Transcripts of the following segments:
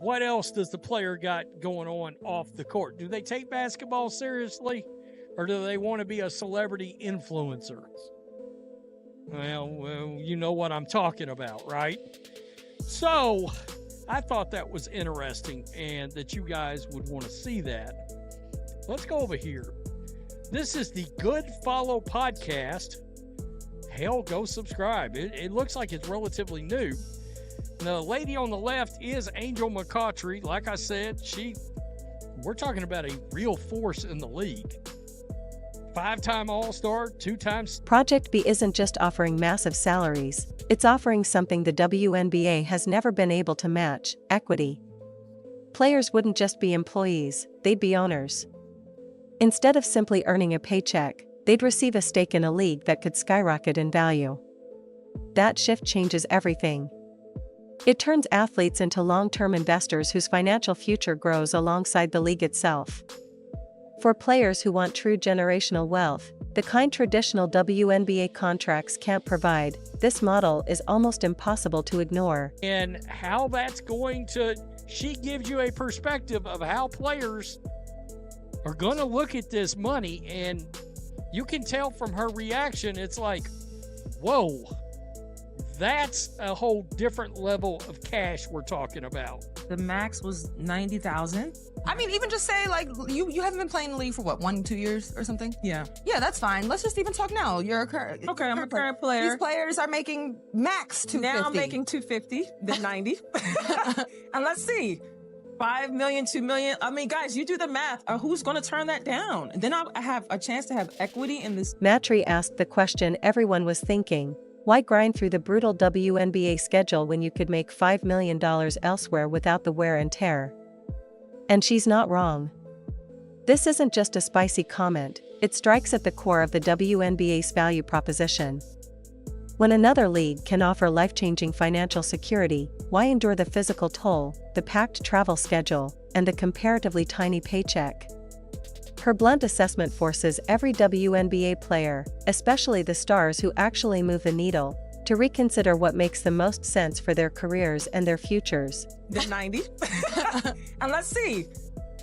what else does the player got going on off the court? Do they take basketball seriously, or do they want to be a celebrity influencer? Well, you know what I'm talking about, right? So I thought that was interesting and that you guys would want to see that. Let's go over here. This is the Good Follow podcast. Hell, go subscribe. It looks like it's relatively new. The lady on the left is Angel McCoughtry. Like I said, we're talking about a real force in the league. 5-time All-Star, 2 times. Project B isn't just offering massive salaries, it's offering something the WNBA has never been able to match: equity. Players wouldn't just be employees, they'd be owners. Instead of simply earning a paycheck, they'd receive a stake in a league that could skyrocket in value. That shift changes everything. It turns athletes into long-term investors whose financial future grows alongside the league itself. For players who want true generational wealth, the kind traditional WNBA contracts can't provide, this model is almost impossible to ignore. And how that's going to, she gives you a perspective of how players are going to look at this money, and you can tell from her reaction, it's like, whoa, that's a whole different level of cash we're talking about. The max was $90,000. I mean, even just say, like, you haven't been playing in the league for what, 1-2 years or something? Yeah. Yeah, that's fine. Let's just even talk now. You're a current. Okay, I'm a current player. These players are making max $250. Now I'm making $250, then $90. And let's see, $5 million, $2 million. I mean, guys, you do the math. Who's going to turn that down? And then I have a chance to have equity in this. Matry asked the question everyone was thinking: why grind through the brutal WNBA schedule when you could make $5 million elsewhere without the wear and tear? And she's not wrong. This isn't just a spicy comment, it strikes at the core of the WNBA's value proposition. When another league can offer life-changing financial security, why endure the physical toll, the packed travel schedule, and the comparatively tiny paycheck? Her blunt assessment forces every WNBA player, especially the stars who actually move the needle, to reconsider what makes the most sense for their careers and their futures. Then 90. And let's see,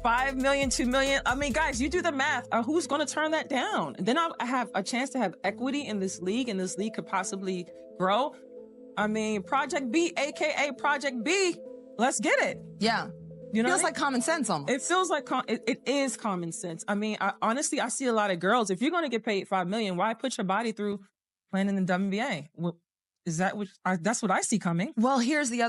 $5 million, $2 million. I mean, guys, you do the math. Who's going to turn that down? And then I have a chance to have equity in this league, and this league could possibly grow. I mean, Project B, aka Project B, let's get it. Yeah. You know, feels like common sense almost. It feels like it is common sense. I mean, honestly, I see a lot of girls. If you're going to get paid $5 million, why put your body through playing in the WNBA? Well, is that what? That's what I see coming. Well, here's the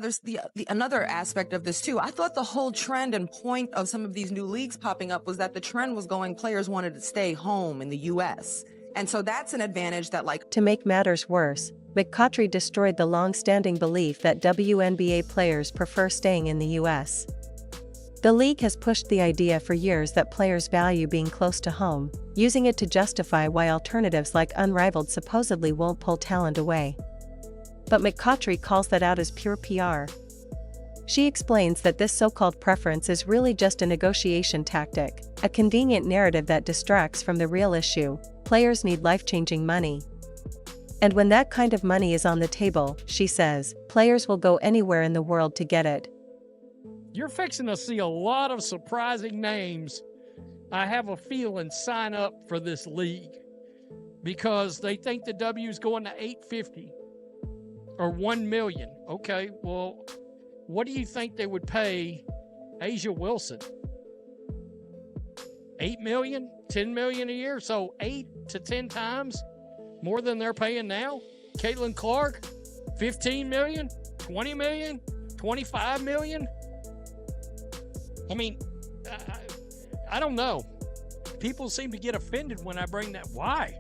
another aspect of this too. I thought the whole trend and point of some of these new leagues popping up was that the trend was going, players wanted to stay home in the U.S. And so that's an advantage that, like. To make matters worse, McCoughtry destroyed the long-standing belief that WNBA players prefer staying in the U.S. The league has pushed the idea for years that players value being close to home, using it to justify why alternatives like Unrivaled supposedly won't pull talent away. But McCoughtry calls that out as pure PR. She explains that this so-called preference is really just a negotiation tactic, a convenient narrative that distracts from the real issue: players need life-changing money. And when that kind of money is on the table, she says, players will go anywhere in the world to get it. You're fixing to see a lot of surprising names, I have a feeling, sign up for this league because they think the W's going to 850 or 1 million. Okay, well, what do you think they would pay Asia Wilson? 8 million, 10 million a year, so 8 to 10 times more than they're paying now. Caitlin Clark, 15 million, 20 million, 25 million. I mean, I don't know. People seem to get offended when I bring that. Why?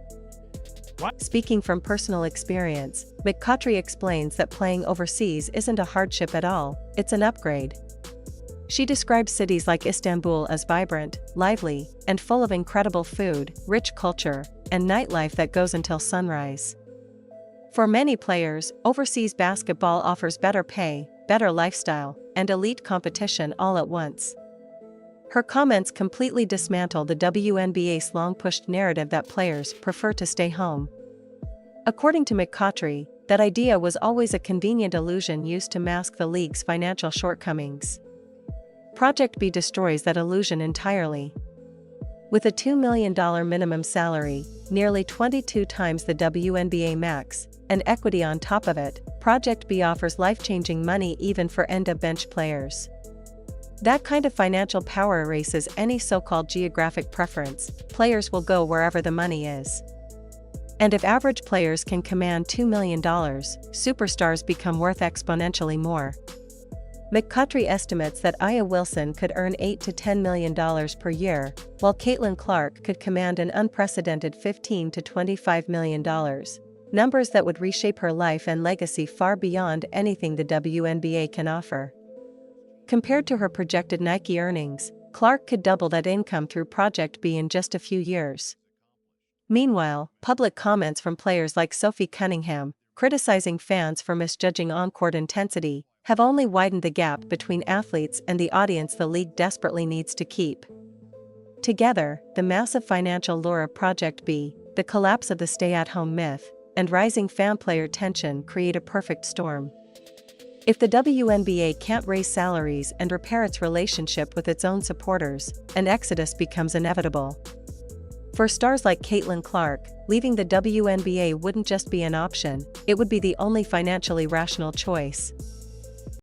Speaking from personal experience, McCoughtry explains that playing overseas isn't a hardship at all, it's an upgrade. She describes cities like Istanbul as vibrant, lively, and full of incredible food, rich culture, and nightlife that goes until sunrise. For many players, overseas basketball offers better pay, better lifestyle, and elite competition all at once. Her comments completely dismantle the WNBA's long-pushed narrative that players prefer to stay home. According to McCoughtry, that idea was always a convenient illusion used to mask the league's financial shortcomings. Project B destroys that illusion entirely. With a $2 million minimum salary, nearly 22 times the WNBA max, and equity on top of it, Project B offers life-changing money even for end-of-bench players. That kind of financial power erases any so-called geographic preference. Players will go wherever the money is. And if average players can command $2 million, superstars become worth exponentially more. McCutcheon estimates that Aya Wilson could earn $8 to $10 million per year, while Caitlin Clark could command an unprecedented $15 to $25 million. Numbers that would reshape her life and legacy far beyond anything the WNBA can offer. Compared to her projected Nike earnings, Clark could double that income through Project B in just a few years. Meanwhile, public comments from players like Sophie Cunningham, criticizing fans for misjudging on-court intensity, have only widened the gap between athletes and the audience the league desperately needs to keep. Together, the massive financial lure of Project B, the collapse of the stay-at-home myth, and rising fan-player tension create a perfect storm. If the WNBA can't raise salaries and repair its relationship with its own supporters, an exodus becomes inevitable. For stars like Caitlin Clark, leaving the WNBA wouldn't just be an option, it would be the only financially rational choice.